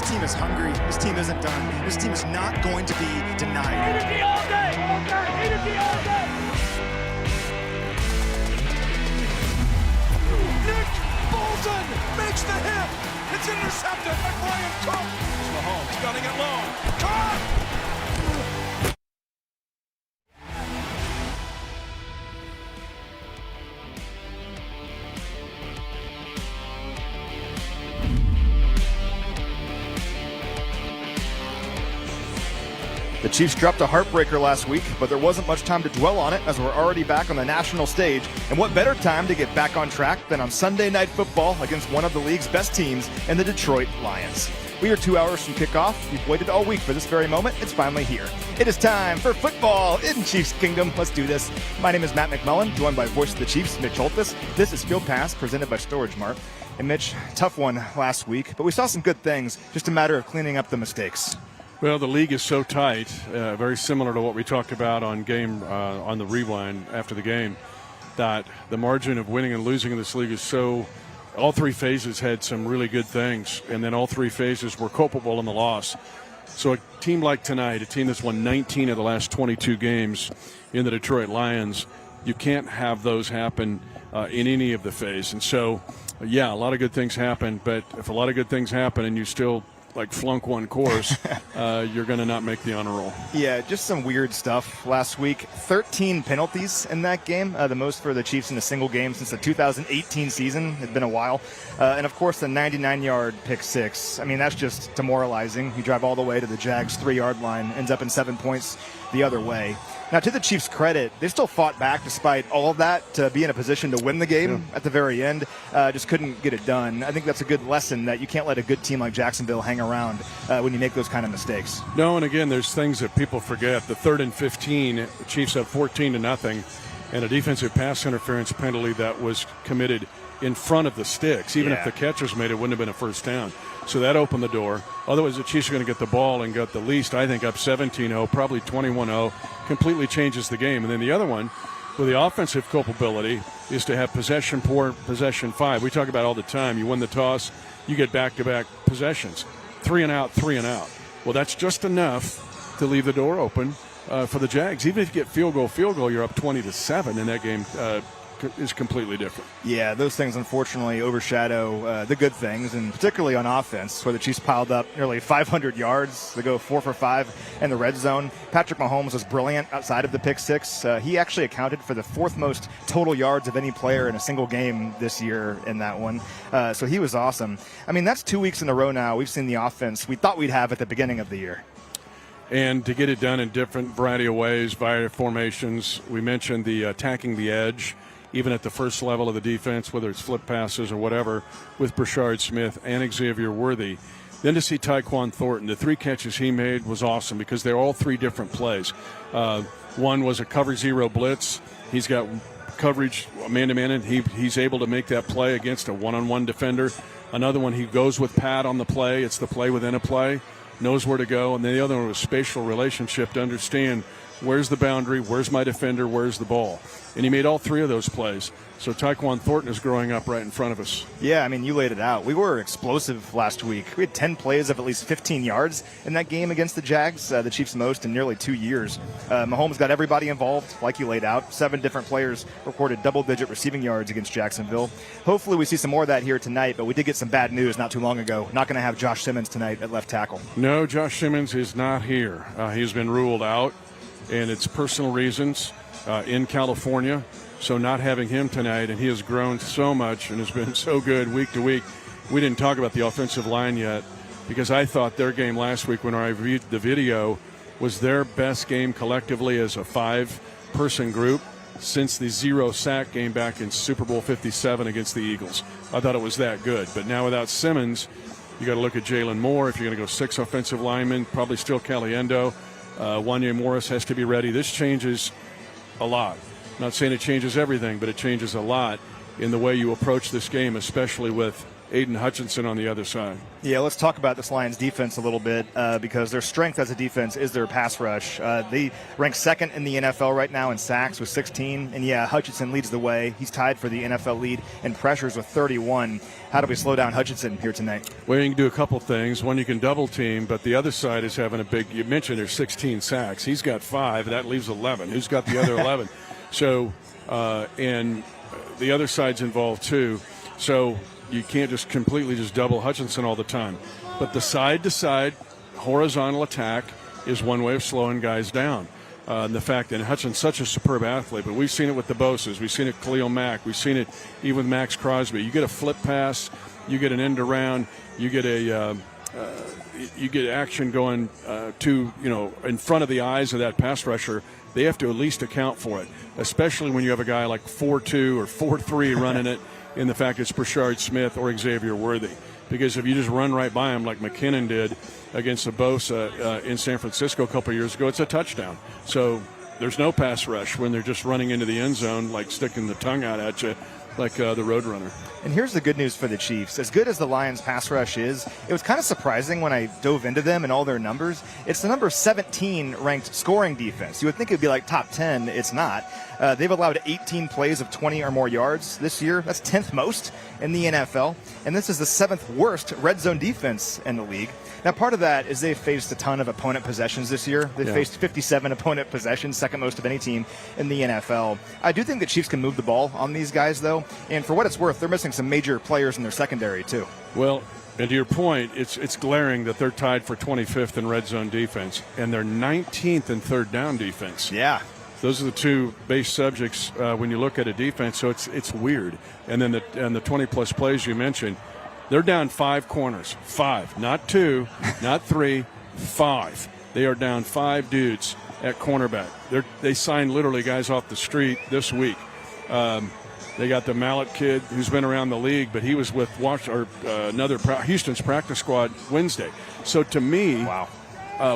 This team is hungry. This team isn't done. This team is not going to be denied. Energy all day! Energy all day! Nick Bolton makes the hit. It's intercepted by Brian Cook. Mahomes gunning it low. Caught! The Chiefs dropped a heartbreaker last week, but there wasn't much time to dwell on it as we're already back on the national stage. And what better time to get back on track than on Sunday Night Football against one of the league's best teams in the Detroit Lions. We are 2 hours from kickoff. You've waited all week for this very moment. It's finally here. It is time for football in Chiefs Kingdom. Let's do this. My name is Matt McMullen, joined by voice of the Chiefs, Mitch Holthus. This is Field Pass, presented by StorageMart. And Mitch, tough one last week, but we saw some good things. Just a matter of cleaning up the mistakes. Well, the league is so tight, very similar to what we talked about on the rewind after the game, that the margin of winning and losing in this league is so. All three phases had some really good things, and then all three phases were culpable in the loss. So a team like tonight, a team that's won 19 of the last 22 games in the Detroit Lions, you can't have those happen in any of the phase. And so, yeah, a lot of good things happen, but if a lot of good things happen and you still flunk one course, you're going to not make the honor roll. Yeah, just some weird stuff last week. 13 penalties in that game, the most for the Chiefs in a single game since the 2018 season. It's been a while. And, of course, the 99-yard pick six. I mean, that's just demoralizing. You drive all the way to the Jags' 3-yard line, ends up in 7 points the other way. Now, to the Chiefs' credit, they still fought back despite all of that to be in a position to win the game at the very end. Just couldn't get it done. I think that's a good lesson that you can't let a good team like Jacksonville hang around when you make those kind of mistakes. No, and again, there's things that people forget. The 3rd and 15, the Chiefs up 14-0, and a defensive pass interference penalty that was committed in front of the sticks. Even if the catchers made it, wouldn't have been a first down. So that opened the door. Otherwise, the Chiefs are going to get the ball and got the least, I think, up 17-0, probably 21-0. Completely changes the game. And then the other one, with the offensive culpability, is to have possession 4, possession 5. We talk about all the time. You win the toss, you get back-to-back possessions. 3 and out, 3 and out. Well, that's just enough to leave the door open for the Jags. Even if you get field goal, you're up 20-7 in that game. Is completely different. Yeah, those things unfortunately overshadow the good things, and particularly on offense, where the Chiefs piled up nearly 500 yards. They go 4 for 5 in the red zone. Patrick Mahomes was brilliant outside of the pick six. He actually accounted for the 4th most total yards of any player in a single game this year in that one. So he was awesome. I mean, that's 2 weeks in a row now. We've seen the offense we thought we'd have at the beginning of the year. And to get it done in different variety of ways, via formations. We mentioned the attacking the edge, even at the first level of the defense, whether it's flip passes or whatever, with Brashard Smith and Xavier Worthy. Then to see Tyquan Thornton, the 3 catches he made was awesome because they're all 3 different plays. One was a cover 0 blitz. He's got coverage man-to-man, and he's able to make that play against a one-on-one defender. Another one, he goes with Pat on the play. It's the play within a play, knows where to go. And then the other one was spatial relationship to understand where's the boundary, where's my defender, where's the ball. And he made all 3 of those plays. So Tyquan Thornton is growing up right in front of us. Yeah, I mean, you laid it out. We were explosive last week. We had 10 plays of at least 15 yards in that game against the Jags, the Chiefs' most in nearly 2 years. Mahomes got everybody involved, like you laid out. 7 different players recorded double-digit receiving yards against Jacksonville. Hopefully we see some more of that here tonight, but we did get some bad news not too long ago. Not going to have Josh Simmons tonight at left tackle. No, Josh Simmons is not here. He's been ruled out, and it's personal reasons in California. So not having him tonight, and he has grown so much and has been so good week to week. We didn't talk about the offensive line yet because I thought their game last week when I reviewed the video was their best game collectively as a 5-person group since the 0-sack game back in Super Bowl 57 against the Eagles. I thought it was that good. But now without Simmons, you got to look at Jalen Moore. If you're going to go 6 offensive linemen, probably still Caliendo. Wanya Morris has to be ready. This changes a lot. Not saying it changes everything, but it changes a lot in the way you approach this game, especially with Aiden Hutchinson on the other side. Yeah, let's talk about this Lions defense a little bit because their strength as a defense is their pass rush. They rank second in the NFL right now in sacks with 16. And, yeah, Hutchinson leads the way. He's tied for the NFL lead in pressures with 31. How do we slow down Hutchinson here tonight? Well, you can do a couple things. One, you can double team, but the other side is having a big – you mentioned there's 16 sacks. He's got 5. That leaves 11. Who's got the other 11? So, and the other side's involved too. So you can't just completely just double Hutchinson all the time. But the side-to-side horizontal attack is one way of slowing guys down. And the fact that Hutson's such a superb athlete, but we've seen it with the Bosa's, we've seen it with Khalil Mack, we've seen it even with Max Crosby. You get a flip pass, you get an end around, you get action going in front of the eyes of that pass rusher. They have to at least account for it, especially when you have a guy like 4-2 or 4-3 running it in the fact it's Brashard Smith or Xavier Worthy. Because if you just run right by him like McKinnon did against the Bosa in San Francisco a couple of years ago, it's a touchdown. So there's no pass rush when they're just running into the end zone like sticking the tongue out at you like the Roadrunner. And here's the good news for the Chiefs. As good as the Lions' pass rush is, it was kind of surprising when I dove into them and all their numbers. It's the number 17 ranked scoring defense. You would think it would be like top 10. It's not. They've allowed 18 plays of 20 or more yards this year. That's 10th most in the NFL. And this is the 7th worst red zone defense in the league. Now, part of that is they've faced a ton of opponent possessions this year. They've faced 57 opponent possessions, second most of any team in the NFL. I do think the Chiefs can move the ball on these guys, though. And for what it's worth, they're missing some major players in their secondary, too. Well, and to your point, it's glaring that they're tied for 25th in red zone defense, and they're 19th in third down defense. Yeah. Those are the two base subjects when you look at a defense, so it's weird. And then the 20-plus plays you mentioned, they're down 5 corners. 5, not 2, not 3, 5. They are down 5 dudes at cornerback. They signed literally guys off the street this week. They got the Mallet kid who's been around the league, but he was with Houston's practice squad Wednesday. So to me, wow.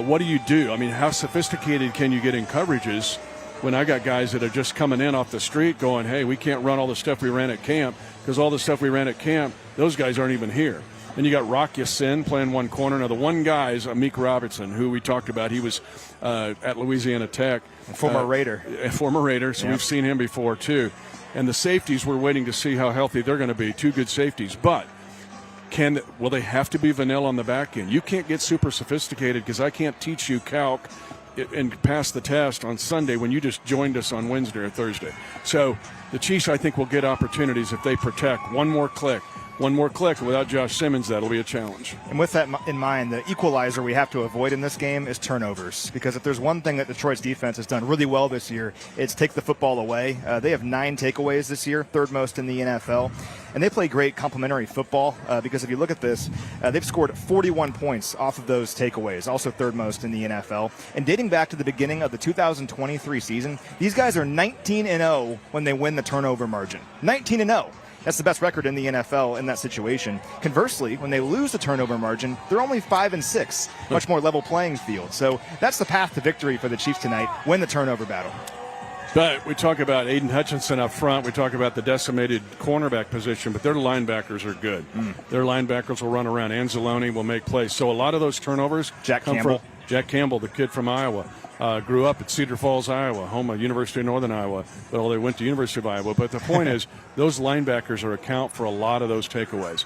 What do you do? I mean, how sophisticated can you get in coverages when I got guys that are just coming in off the street going, hey, we can't run all the stuff we ran at camp because all the stuff we ran at camp, those guys aren't even here. And you got Rock Ya-Sin playing one corner. Now, the one guy is Amik Robertson, who we talked about. He was at Louisiana Tech. Former Raider. So we've seen him before, too. And the safeties, we're waiting to see how healthy they're going to be. 2 good safeties. But will they have to be vanilla on the back end? You can't get super sophisticated because I can't teach you calc and pass the test on Sunday when you just joined us on Wednesday or Thursday. So the Chiefs, I think, will get opportunities if they protect one more click. Without Josh Simmons, that'll be a challenge. And with that in mind, the equalizer we have to avoid in this game is turnovers. Because if there's one thing that Detroit's defense has done really well this year, it's take the football away. They have 9 takeaways this year, 3rd most in the NFL. And they play great complementary football because if you look at this, they've scored 41 points off of those takeaways, also 3rd most in the NFL. And dating back to the beginning of the 2023 season, these guys are 19-0 when they win the turnover margin. 19-0. That's the best record in the NFL in that situation. Conversely, when they lose the turnover margin, they're only 5-6, much more level playing field. So that's the path to victory for the Chiefs tonight, win the turnover battle. But we talk about Aiden Hutchinson up front. We talk about the decimated cornerback position, but their linebackers are good. Their linebackers will run around. Anzalone will make plays. So a lot of those turnovers Jack come Campbell. from Jack Campbell, the kid from Iowa. Grew up at Cedar Falls, Iowa, home of University of Northern Iowa, but they went to University of Iowa. But the point is, those linebackers account for a lot of those takeaways.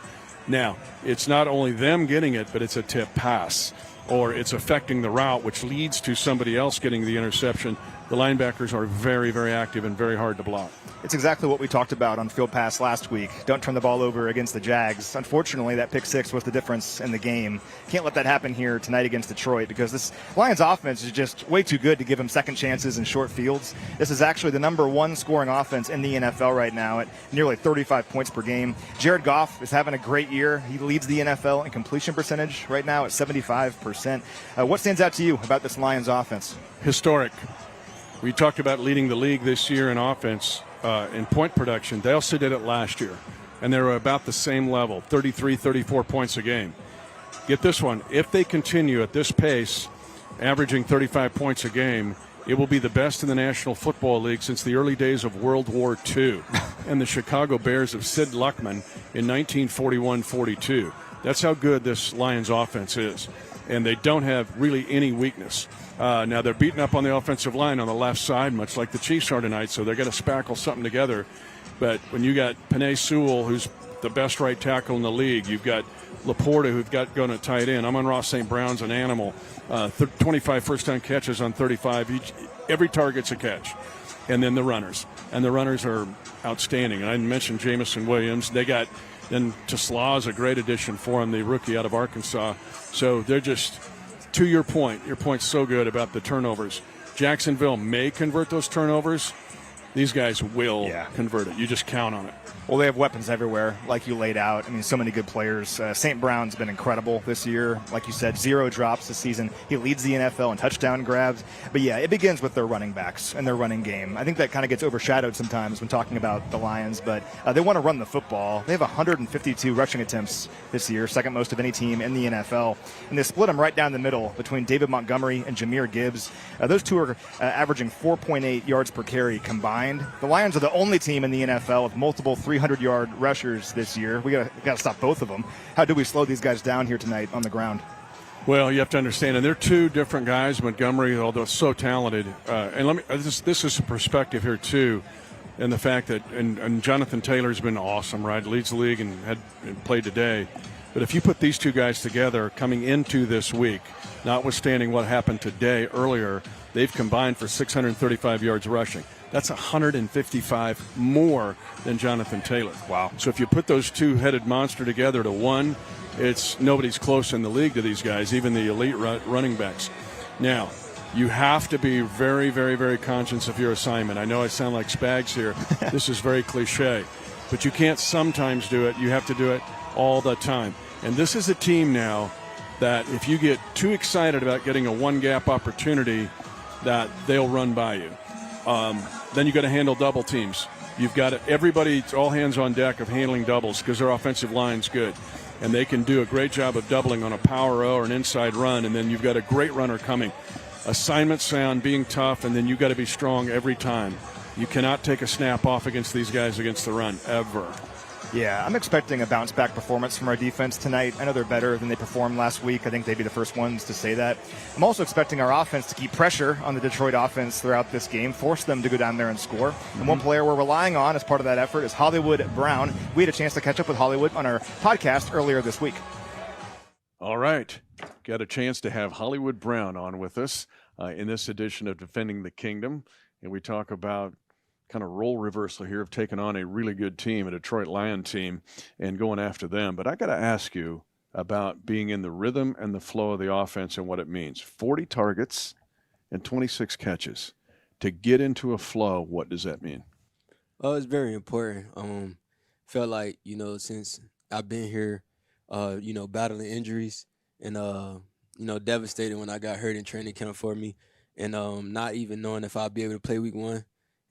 Now, it's not only them getting it, but it's a tip pass, or it's affecting the route, which leads to somebody else getting the interception. The linebackers are very, very active and very hard to block. It's exactly what we talked about on Field Pass last week. Don't turn the ball over against the Jags. Unfortunately, that pick 6 was the difference in the game. Can't let that happen here tonight against Detroit because this Lions offense is just way too good to give them second chances in short fields. This is actually the number 1 scoring offense in the NFL right now at nearly 35 points per game. Jared Goff is having a great year. He leads the NFL in completion percentage right now at 75%. What stands out to you about this Lions offense? Historic. We talked about leading the league this year in offense. In point production. They also did it last year, and they were about the same level, 33, 34 points a game. Get this one. If they continue at this pace, averaging 35 points a game, It will be the best in the National Football League since the early days of World War II and the Chicago Bears of Sid Luckman in 1941-42. That's how good this Lions offense is. And they don't have really any weakness. Now, they're beating up on the offensive line on the left side, much like the Chiefs are tonight, so they're going to spackle something together. But when you got Penei Sewell, who's the best right tackle in the league, you've got Laporta, who've got going to tight end. Amon-Ra St. Brown's an animal. 25 first-down catches on 35. Every target's a catch. And then the runners. And the runners are outstanding. And I mentioned Jamison Williams. They got, and Tesla's a great addition for him, the rookie out of Arkansas. So they're just, to your point's so good about the turnovers. Jacksonville may convert those turnovers. These guys will convert it. You just count on it. Well, they have weapons everywhere, like you laid out. I mean, so many good players. St. Brown's been incredible this year. Like you said, 0 drops this season. He leads the NFL in touchdown grabs. But, yeah, it begins with their running backs and their running game. I think that kind of gets overshadowed sometimes when talking about the Lions. But they want to run the football. They have 152 rushing attempts this year, second most of any team in the NFL. And they split them right down the middle between David Montgomery and Jahmyr Gibbs. Those two are averaging 4.8 yards per carry combined. The Lions are the only team in the NFL with multiple 300-yard rushers this year. We got to stop both of them. How do we slow these guys down here tonight on the ground? Well, you have to understand, and they're two different guys. Montgomery, although so talented, and let me. This is a perspective here too, and the fact that and Jonathan Taylor's been awesome, right? Leads the league and had played today. But if you put these two guys together coming into this week, notwithstanding what happened today earlier, they've combined for 635 yards rushing. That's 155 more than Jonathan Taylor. Wow. So if you put those two-headed monster together to one, it's nobody's close in the league to these guys, even the elite running backs. Now, you have to be very, very, very conscious of your assignment. I know I sound like Spags here. This is very cliche. But you can't sometimes do it. You have to do it all the time. And this is a team now that if you get too excited about getting a one-gap opportunity, that they'll run by you. Then you got to handle double teams. You've got everybody, it's all hands on deck of handling doubles because their offensive line's good. And they can do a great job of doubling on a power O or an inside run, and then you've got a great runner coming. Assignment sound, being tough, and then you've got to be strong every time. You cannot take a snap off against these guys against the run, ever. Yeah, I'm expecting a bounce-back performance from our defense tonight. I know they're better than they performed last week. I think they'd be the first ones to say that. I'm also expecting our offense to keep pressure on the Detroit offense throughout this game, force them to go down there and score. And one player we're relying on as part of that effort is Hollywood Brown. We had a chance to catch up with Hollywood on our podcast earlier this week. All right. Got a chance to have Hollywood Brown on with us in this edition of Defending the Kingdom. And we talk about kind of role reversal here of taking on a really good team, a Detroit Lion team, and going after them. But I got to ask you about being in the rhythm and the flow of the offense and what it means. 40 targets and 26 catches. To get into a flow, what does that mean? Oh, it's very important. Felt like, since I've been here, battling injuries and, devastated when I got hurt in training camp for me and not even knowing if I'll be able to play week 1.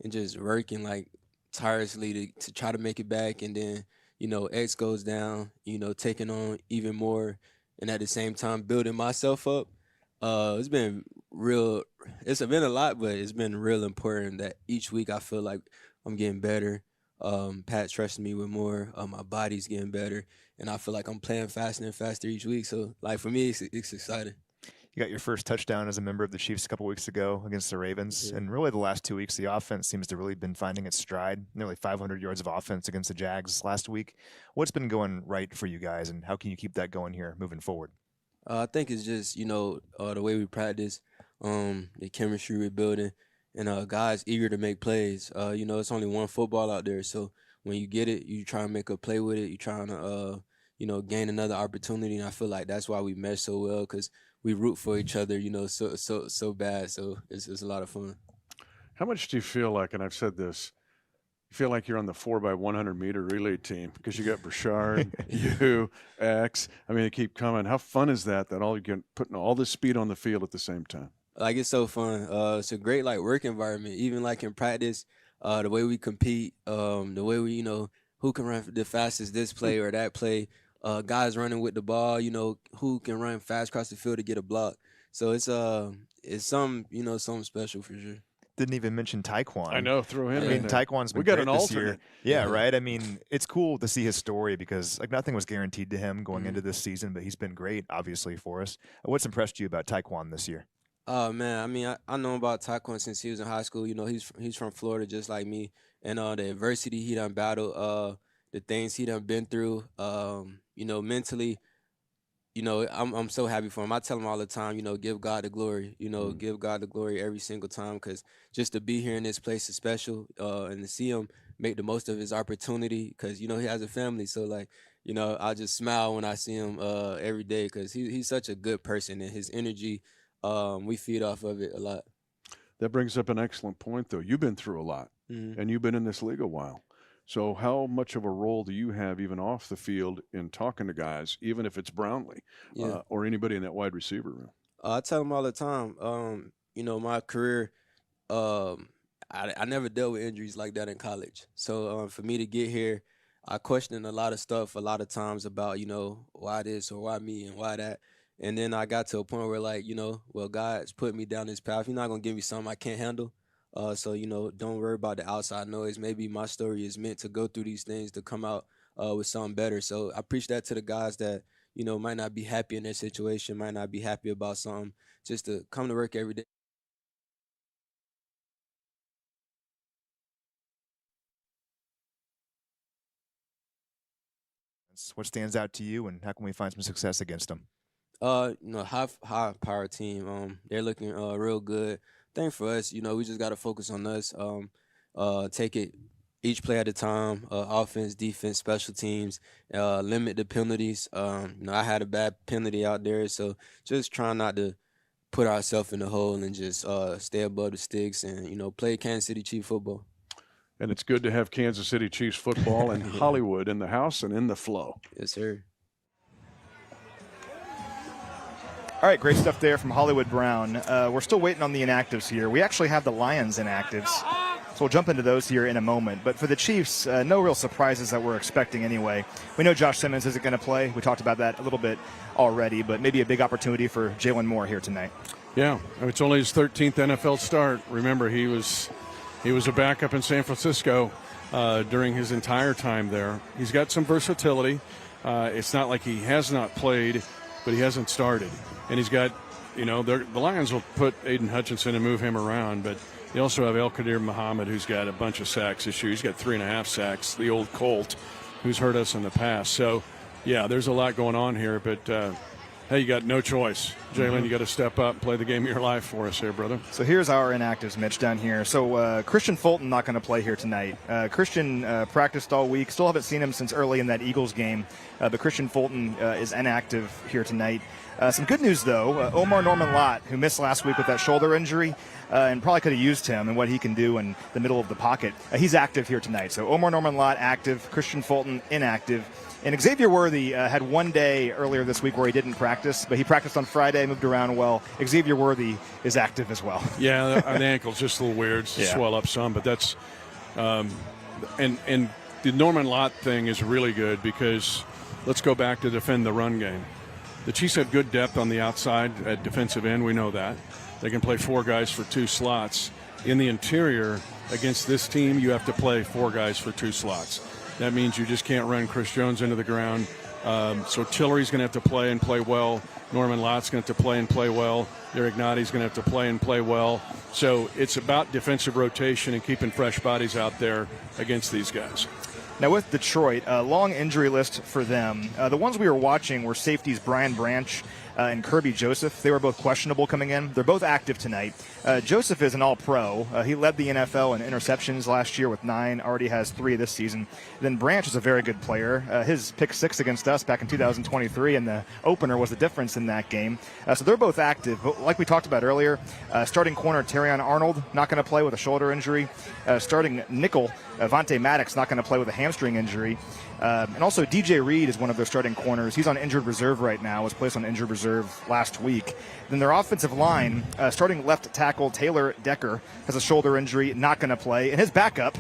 And just working like tirelessly to try to make it back. And then, X goes down, taking on even more. And at the same time, building myself up. It's been real. It's been a lot, but it's been real important that each week I feel like I'm getting better. Pat's trusting me with more. My body's getting better. And I feel like I'm playing faster and faster each week. So, like, for me, it's exciting. You got your first touchdown as a member of the Chiefs a couple weeks ago against the Ravens. Yeah. And really the last 2 weeks, the offense seems to really been finding its stride. Nearly 500 yards of offense against the Jags last week. What's been going right for you guys, and how can you keep that going here moving forward? I think it's just, the way we practice, the chemistry we're building, and guys eager to make plays. It's only one football out there. So when you get it, you try and make a play with it. You're trying to, gain another opportunity. And I feel like that's why we mesh so well because we root for each other, so bad. So it's a lot of fun. How much do you feel like, and I've said this, you feel like you're on the 4x100 meter relay team because you got Brashard, you, X. I mean, they keep coming. How fun is that all you get putting all this speed on the field at the same time? Like, it's so fun. It's a great work environment. Even in practice, the way we compete, the way we, who can run the fastest this play or that play. Guys running with the ball, who can run fast across the field to get a block. So it's something special for sure. Didn't even mention Taekwon. I know, throw him I in mean, there. Taekwon's been We got great an this alternate. year. Yeah, right. I mean, it's cool to see his story because like nothing was guaranteed to him going into this season, but he's been great, obviously, for us. What's impressed you about Taekwon this year? Oh man, I mean, I know about Taekwondo since he was in high school. He's from Florida, just like me, and the adversity he done battled, the things he done been through, mentally. I'm so happy for him. I tell him all the time, give God the glory. Give God the glory every single time, because just to be here in this place is special, and to see him make the most of his opportunity, because he has a family. So like, I just smile when I see him every day, because he's such a good person, and his energy, we feed off of it a lot. That brings up an excellent point, though. You've been through a lot, and you've been in this league a while. So how much of a role do you have even off the field in talking to guys, even if it's Brownlee or anybody in that wide receiver room? I tell them all the time, my career, I never dealt with injuries like that in college. So for me to get here, I questioned a lot of stuff a lot of times about, why this or why me and why that. And then I got to a point where like, well, God's put me down this path. He's not going to give me something I can't handle. So, don't worry about the outside noise. Maybe my story is meant to go through these things to come out with something better. So I preach that to the guys that, might not be happy in their situation, might not be happy about something, just to come to work every day. What stands out to you, and how can we find some success against them? High power team. They're looking real good. Thing for us, we just got to focus on us. Take it each play at a time. Offense, defense, special teams. Limit the penalties. I had a bad penalty out there, so just trying not to put ourselves in the hole and just stay above the sticks and play Kansas City Chiefs football. And it's good to have Kansas City Chiefs football and Hollywood in the house and in the flow. Yes, sir. All right, great stuff there from Hollywood Brown. We're still waiting on the inactives here. We actually have the Lions inactives, so we'll jump into those here in a moment. But for the Chiefs, no real surprises that we're expecting anyway. We know Josh Simmons isn't going to play. We talked about that a little bit already, but maybe a big opportunity for Jalen Moore here tonight. Yeah, it's only his 13th NFL start. Remember, he was a backup in San Francisco during his entire time there. He's got some versatility. It's not like he has not played, but he hasn't started. And he's got, the Lions will put Aiden Hutchinson and move him around, but they also have El Qadir Muhammad, who's got a bunch of sacks this year. He's got 3.5 sacks, the old Colt, who's hurt us in the past. So, yeah, there's a lot going on here, but hey, you got no choice. Jalen, you got to step up and play the game of your life for us here, brother. So here's our inactives, Mitch, down here. So Christian Fulton not going to play here tonight. Christian practiced all week. Still haven't seen him since early in that Eagles game. But Christian Fulton is inactive here tonight. Some good news, though. Omar Norman-Lott, who missed last week with that shoulder injury, and probably could have used him and what he can do in the middle of the pocket. He's active here tonight. So Omar Norman-Lott active, Christian Fulton inactive. And Xavier Worthy had one day earlier this week where he didn't practice, but he practiced on Friday, moved around well. Xavier Worthy is active as well. Yeah, the ankle's just a little weird. It's swell up some, but that's and the Norman Lott thing is really good because let's go back to defend the run game. The Chiefs have good depth on the outside at defensive end. We know that. They can play 4 guys for 2 slots. In the interior, against this team, you have to play 4 guys for 2 slots. That means you just can't run Chris Jones into the ground. So Tillery's going to have to play and play well. Norman Lott's going to have to play and play well. Derek Notty's going to have to play and play well. So it's about defensive rotation and keeping fresh bodies out there against these guys. Now with Detroit, a long injury list for them. The ones we were watching were safeties Brian Branch and Kirby Joseph. They were both questionable coming in. They're both active tonight. Joseph is an all-pro. He led the NFL in interceptions last year with 9, already has 3 this season. Then Branch is a very good player. His pick 6 against us back in 2023, and the opener was the difference in that game. So they're both active. But like we talked about earlier, starting corner Terrion Arnold, not going to play with a shoulder injury. Starting nickel, Vontae Maddox, not going to play with a hamstring injury. And also DJ Reed is one of their starting corners. He's on injured reserve right now, was placed on injured reserve reserve last week. Then their offensive line, starting left tackle Taylor Decker, has a shoulder injury, not going to play. And his backup,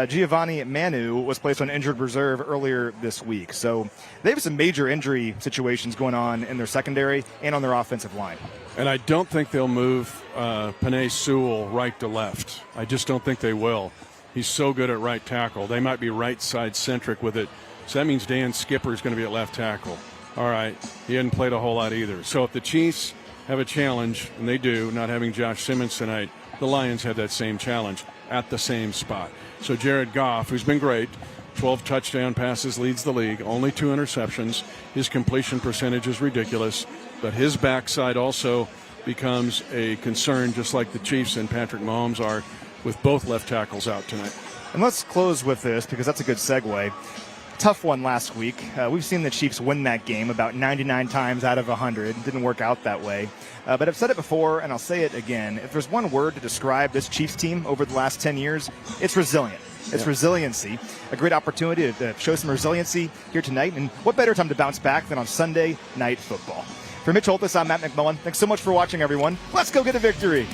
Giovanni Manu, was placed on injured reserve earlier this week. So they have some major injury situations going on in their secondary and on their offensive line. And I don't think they'll move Penei Sewell right to left. I just don't think they will. He's so good at right tackle. They might be right side centric with it. So that means Dan Skipper is going to be at left tackle. All right, he hadn't played a whole lot either. So if the Chiefs have a challenge, and they do, not having Josh Simmons tonight, the Lions had that same challenge at the same spot. So Jared Goff, who's been great, 12 touchdown passes, leads the league, only 2 interceptions. His completion percentage is ridiculous, but his backside also becomes a concern, just like the Chiefs and Patrick Mahomes are, with both left tackles out tonight. And let's close with this, because that's a good segue. Tough one last week. We've seen the Chiefs win that game about 99 times out of 100. It didn't work out that way. But I've said it before, and I'll say it again. If there's one word to describe this Chiefs team over the last 10 years, it's resilient. It's resiliency. A great opportunity to show some resiliency here tonight. And what better time to bounce back than on Sunday Night Football? For Mitch Holthus, I'm Matt McMullen. Thanks so much for watching, everyone. Let's go get a victory.